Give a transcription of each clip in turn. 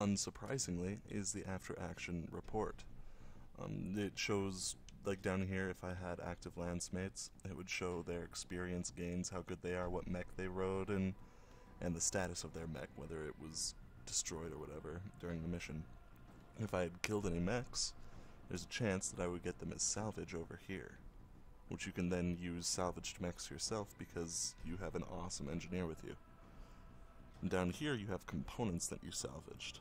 unsurprisingly, is the after-action report. It shows, like down here, if I had active lancemates, it would show their experience gains, how good they are, what mech they rode, and the status of their mech, whether it was destroyed or whatever during the mission. If I had killed any mechs, there's a chance that I would get them as salvage over here, which you can then use salvaged mechs yourself because you have an awesome engineer with you. And down here you have components that you salvaged.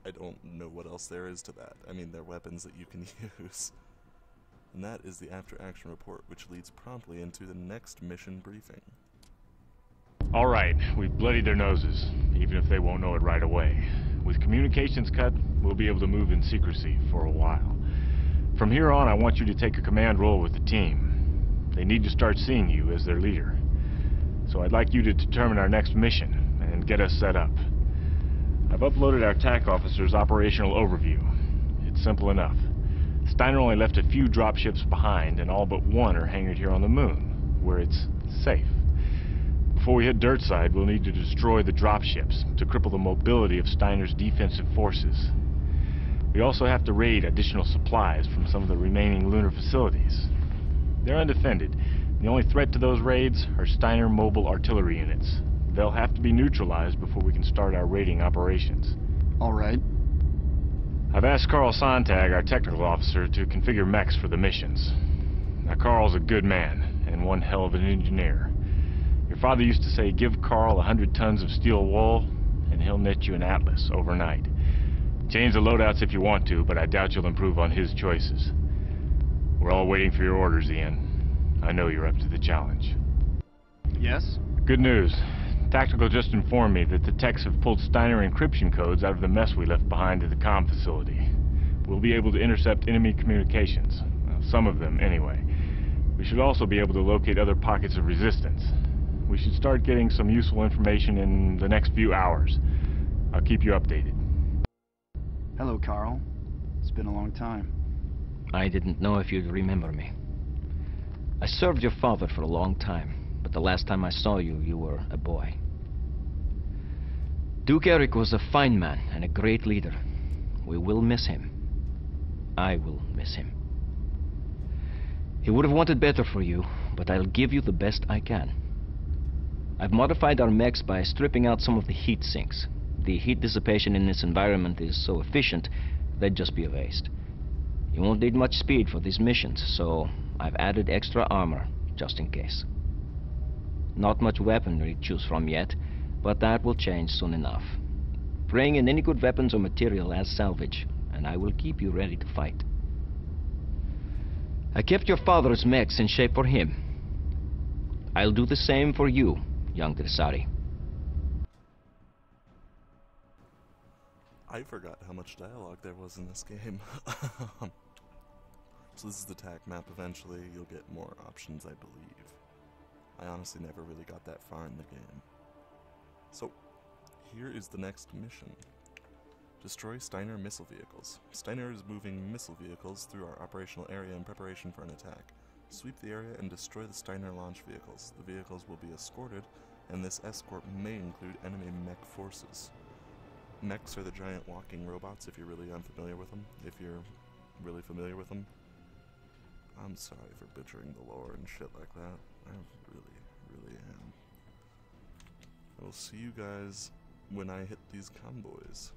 I don't know what else there is to that. I mean, they're weapons that you can use. And that is the after-action report, which leads promptly into the next mission briefing. Alright, we've bloodied their noses, even if they won't know it right away. With communications cut, we'll be able to move in secrecy for a while. From here on, I want you to take a command role with the team. They need to start seeing you as their leader. So I'd like you to determine our next mission and get us set up. I've uploaded our TAC officer's operational overview. It's simple enough. Steiner only left a few dropships behind, and all but one are hangared here on the moon, where it's safe. Before we hit Dirtside, we'll need to destroy the dropships to cripple the mobility of Steiner's defensive forces. We also have to raid additional supplies from some of the remaining lunar facilities. They're undefended. The only threat to those raids are Steiner mobile artillery units. They'll have to be neutralized before we can start our raiding operations. All right. I've asked Carl Sontag, our technical officer, to configure mechs for the missions. Now, Carl's a good man, and one hell of an engineer. Your father used to say, give Carl 100 tons of steel wool, and he'll knit you an atlas overnight. Change the loadouts if you want to, but I doubt you'll improve on his choices. We're all waiting for your orders, Ian. I know you're up to the challenge. Yes? Good news. Tactical just informed me that the techs have pulled Steiner encryption codes out of the mess we left behind at the comm facility. We'll be able to intercept enemy communications. Well, some of them, anyway. We should also be able to locate other pockets of resistance. We should start getting some useful information in the next few hours. I'll keep you updated. Hello, Carl. It's been a long time. I didn't know if you'd remember me. I served your father for a long time, but the last time I saw you, you were a boy. Duke Eric was a fine man and a great leader. We will miss him. I will miss him. He would have wanted better for you, but I'll give you the best I can. I've modified our mechs by stripping out some of the heat sinks. The heat dissipation in this environment is so efficient, they'd just be erased. You won't need much speed for these missions, so I've added extra armor, just in case. Not much weaponry to choose from yet, but that will change soon enough. Bring in any good weapons or material as salvage, and I will keep you ready to fight. I kept your father's mechs in shape for him. I'll do the same for you, young Dressari. I forgot how much dialogue there was in this game. So this is the TAC map. Eventually you'll get more options, I believe. I honestly never really got that far in the game. So, here is the next mission. Destroy Steiner missile vehicles. Steiner is moving missile vehicles through our operational area in preparation for an attack. Sweep the area and destroy the Steiner launch vehicles. The vehicles will be escorted, and this escort may include enemy mech forces. Mechs are the giant walking robots if you're really unfamiliar with them. If you're really familiar with them, I'm sorry for butchering the lore and shit like that. I really am. I will see you guys when I hit these convoys.